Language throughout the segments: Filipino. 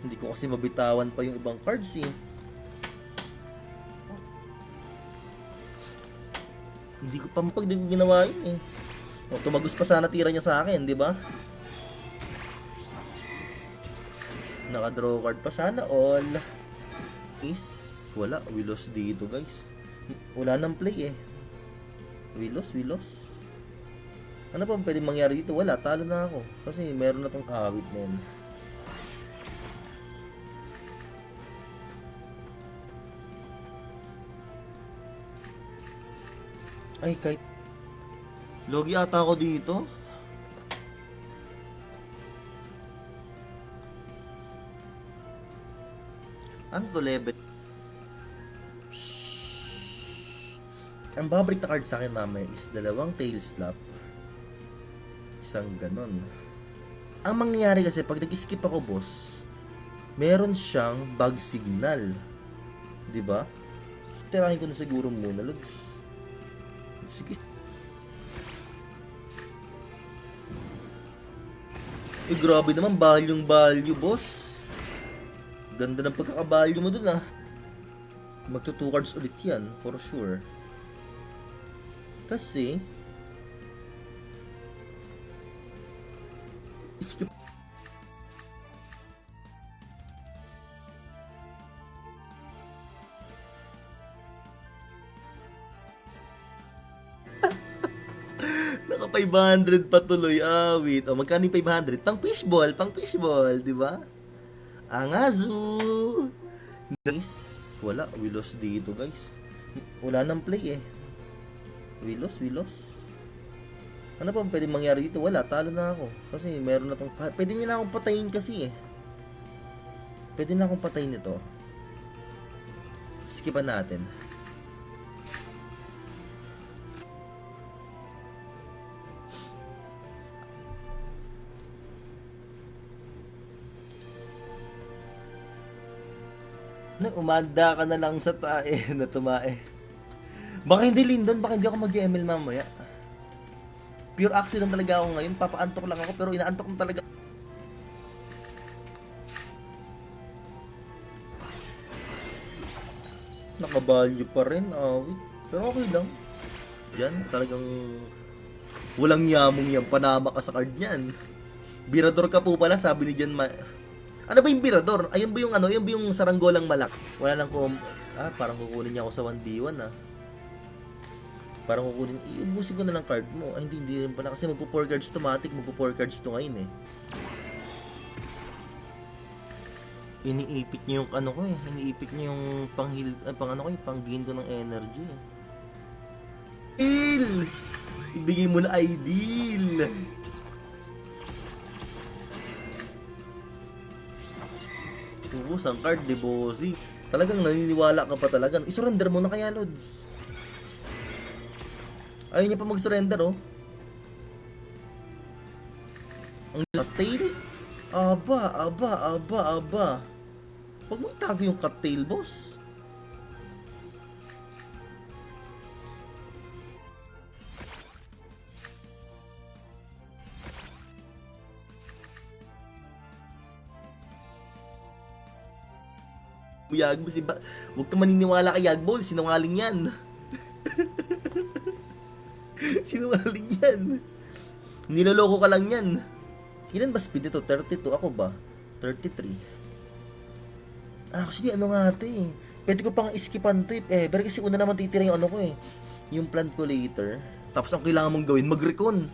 Hindi ko kasi mabitawan pa yung ibang cards eh. Hindi ko pampag, di ko ginawa yun eh. O, tumagos pa sana tira niya sa akin, di ba? Naka-draw card pa sana all. Is, wala. We lost dito guys. Wala nang play eh. We lost. Ano pa pwedeng mangyari dito? Wala, talo na ako. Kasi meron na tong awit na yun. Ay, kahit... Logi ata ako dito. Ano to level? Ang babalik na card sa akin mamaya is dalawang tail slap. Isang ganon. Ang mangyayari kasi pag nag-skip ako boss, meron siyang bug signal. 'Di ba? Tirahin ko na siguro muna, Lods. Sige. Eh grabe naman, value boss. Ganda ng pagkakabalyo mo dun ah. Magto 2 cards ulit yan, for sure. Kasi skip. Naka 500 pa tuloy, awit. O magkano yung 500? Pang fishball, di ba? Angazu. Nice. Wala, we lost dito, guys. Wala nang play eh. We lost. Ano pa pwedeng mangyari dito? Wala, talo na ako. Kasi meron na tong... Pwede niya na akong patayin kasi eh. Pwede na akong patayin ito. Skipan natin. Umanda ka na lang sa tae na tumae. Baka hindi Lindon, baka hindi ako mag-ML mamaya. Pure accident talaga ako ngayon. Papaantok lang ako pero inaantok mo talaga. Nakabalyo pa rin, awit. Pero okay lang. Yan, talagang walang yamong yan. Panama ka sa card niyan. Birador ka po pala, sabi ni Jan Ano ba yung birador? Ayun ba yung ano? Ayun ba yung saranggolang malak? Wala lang parang kukunin niya ako sa 1v1 ah. Parang kukunin, iubusin ko na lang card mo. Ay, hindi rin pala kasi magpo-4 cards automatic, magpo-4 cards to ngayon eh. Iniipit niya yung ano ko eh. Iniipit niya yung pang-gain ko ng energy eh. Ideal! Ibigay mo na ideal! Ubus ang card, di bossy. Talagang naniniwala ka pa talaga. I-surrender mo na kaya, Lods. Ayaw niya pa mag-surrender, oh. Ang tail? Aba. Huwag mo itago yung cut-tail, boss. Yagbo huwag ka maniniwala kay Yagbol, sinungaling yan. Sinungaling yan. Niloloko ka lang yan. Ilan ba speed ito? 32? Ako ba? 33. Actually, ano nga ito eh. Pwede ko pang iskipan ito eh. Pero kasi una naman titira yung ano ko eh. Yung plant ko later. Tapos ang kailangan mong gawin, mag-recon.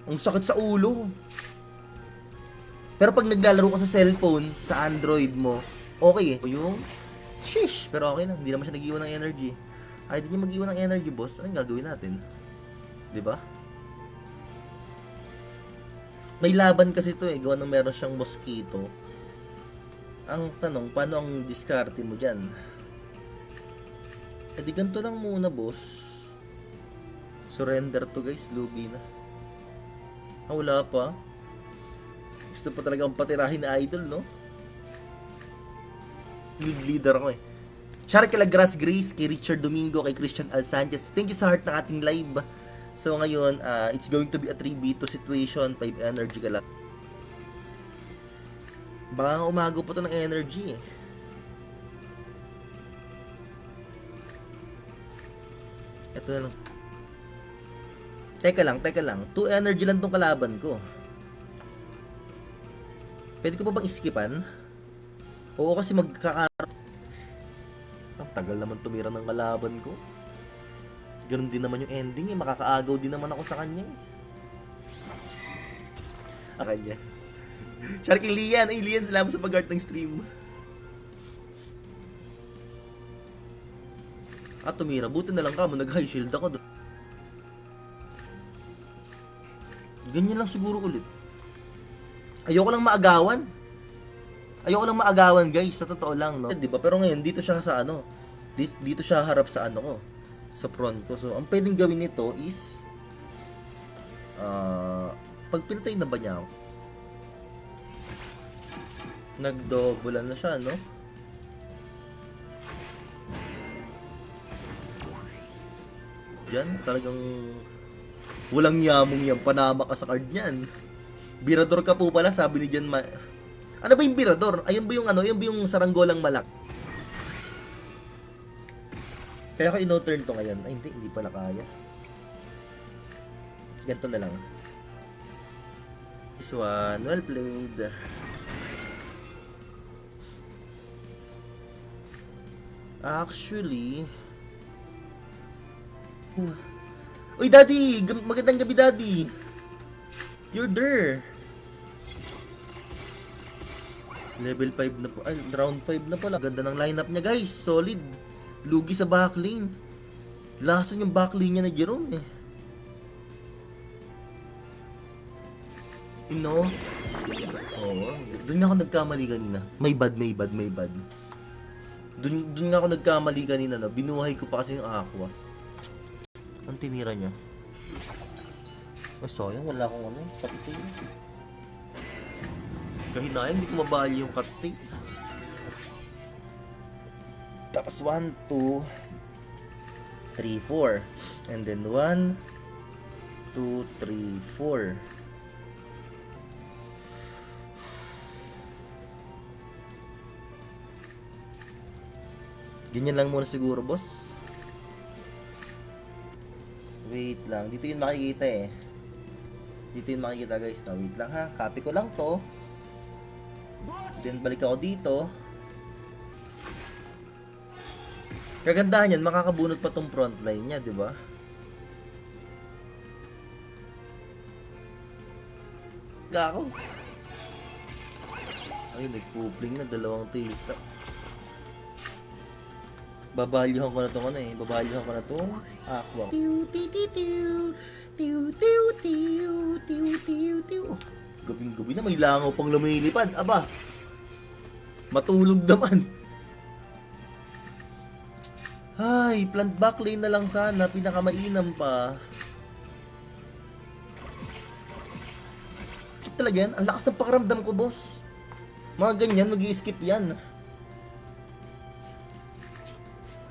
Ang sakit sa ulo. Pero pag naglalaro ka sa cellphone, sa Android mo, okay eh. Yung, shish, pero okay lang. Hindi naman siya nag-iwan ng energy. Ay, di niya mag-iwan ng energy, boss. Anong gagawin natin? Diba? May laban kasi to eh. Gawa nang meron siyang mosquito. Ang tanong, paano ang diskarte mo dyan? Eh di ganito lang muna, boss. Surrender to guys, lugi na. Wala pa. Gusto pa talaga ang patirahin na idol, no? Leader ako eh. Shout out kay Grass Grace, kay Richard Domingo, kay Christian Al Sanchez. Thank you sa heart ng ating live. So ngayon, it's going to be a 3v2 situation, 5 energy ka lang. Baka umago pa to ng energy eh. Ito na lang. Teka lang. 2 energy lang tong kalaban ko. Pwede ko pa bang iskipan? Oo, kasi ang tagal naman tumira ng kalaban ko. Ganun din naman yung ending eh. Makakaagaw din naman ako sa kanya eh. Kanya. Sharky Lian. Ay, Lian, salamat sa pag-art ng stream. Tumira. Buti na lang ka mo. Nag-high shield ako doon. Ganyan lang siguro ulit. Ayoko lang maagawan, guys. Sa totoo lang, no? Diba? Pero ngayon, dito siya sa ano. Dito siya harap sa ano ko. Sa front ko. So, ang pwedeng gawin nito is pag pinatay na ba niya ako? Nagdobulan na siya, no? Yan, talagang walang yamong yan. Panama ka sa card niyan. Birador ka po pala, sabi ni Jan Ano ba yung birador? Ayun ba yung ano? Ayun ba yung saranggolang malak? Kaya ko ino-turn to ngayon. Ay, hindi pala kaya. Ganito na lang. This one, well played. Actually, uy, Daddy! Magandang gabi, Daddy! You're there! Level 5 na po. Ay, round 5 na pala. Ganda ng lineup niya, guys. Solid. Lugi sa backlane. Lason yung backlane niya na Jerome, eh. Oo. Doon nga ako nagkamali kanina. May bad. Doon nga ako nagkamali kanina, no? Binuhay ko pa kasi yung aqua. Ang tinira niya. Ay, sayang. Wala akong ano. Katitay. Kahinayan, hindi ko mabali yung katitay. Tapos 1, 2, 3, 4. And then 1, 2, 3, 4. Ganyan lang muna siguro, boss. Wait lang. Dito yun makikita eh. Dito yun makikita, guys. No, wait lang ha. Copy ko lang to. Then balik ako dito. Kagandahan yan, makakabunot pa tong front line niya, di ba? Gako. Ay, nagpupling na dalawang taste. Babalyuhan ko na tong ano eh. Babalyuhan ko na tong aqua. Gabing-gabi na may langaw pang lumilipad. Aba. Matulog naman. Ay, plant backlane na lang sana. Pinakamainam pa. Talaga yan. Ang lakas ng pakaramdam ko, boss. Mga ganyan, mag-i-skip yan.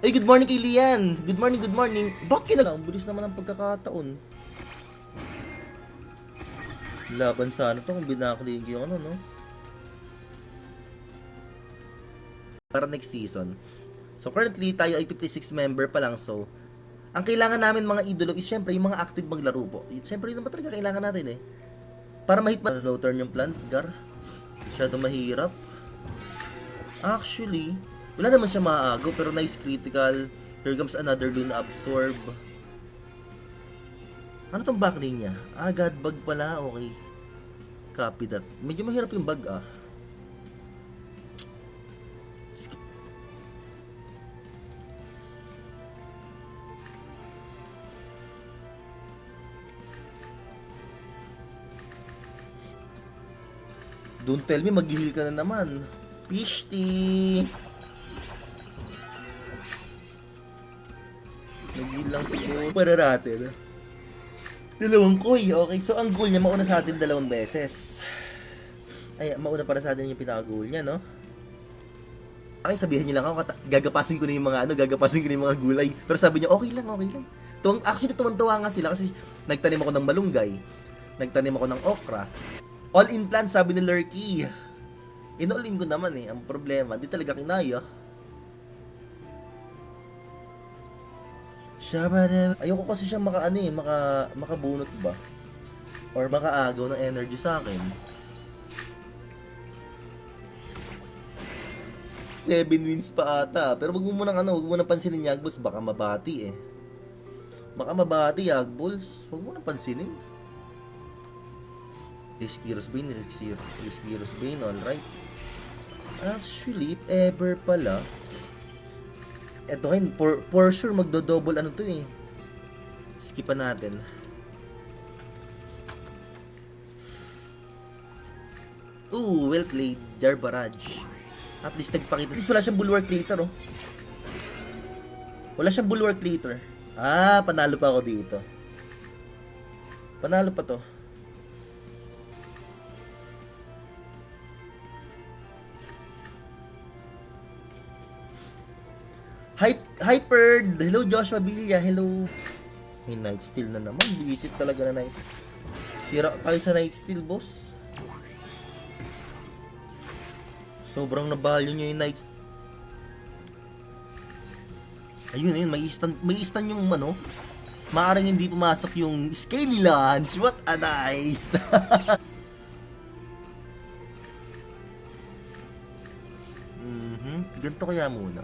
Ay, good morning kay Lian. Good morning. Bakit na? Ang bilis naman ang pagkakataon. Laban sana to kung binakling yung ano, no? Para next season. So, currently, tayo ay 56 member pa lang. So, ang kailangan namin mga idolo is syempre yung mga active maglaro po. Syempre, yun naman talaga kailangan natin eh. Para ma-hit low turn yung plant, Gar. Masyado mahirap. Actually, wala naman siya maaagaw, pero nice critical. Here comes another dun na absorb. Ano tong backlane niya? God bug pala. Okay. Copy that. Medyo mahirap yung bug ah. Don't tell me mag-heal ka na naman. Pishti! Nag-heal lang siguro para natin. Dalawang koy. Okay, so ang goal niya mauna sa atin 2 beses. Ay, mauna para sa atin yung pinaka-goal niya, no? Ay, sabihin niyo lang ako, gagapasin ko na yung mga mga gulay. Pero sabi niya, okay lang. Actually, tuwan-tuwa nga sila kasi nagtanim ako ng malunggay. Nagtanim ako ng okra. All in plan, sabi ni Lurky. Inolim ko naman eh. Ang problema, di talaga kinaya. Ayoko kasi siya makabunot ba? Or makaagaw ng energy sa akin. 7 wins pa ata. Pero wag mo munang pansinin Yagballs, baka mabati eh. Baka mabati Yagballs. Wag mo nang pansinin. Risky Bane, alright. Actually, if ever pala, eto ngayon, for sure magdo-double ano to eh. Skipan natin. Ooh, well played, Jar Barrage. At least nagpakita. At least wala siyang bulwark later, oh. Wala siyang bulwark later. Ah, panalo pa ako dito. Panalo pa to. Hyper! Hello, Joshua Villa. Hello. May Night Steal na naman. Visit talaga na Night. Sira tayo sa Night Steal, boss. Sobrang nabalyo nyo yung Night Steal. Ayun, may stun yung ano. Maaaring hindi pumasok yung Scaly Launch. What a nice! Ganito kaya muna.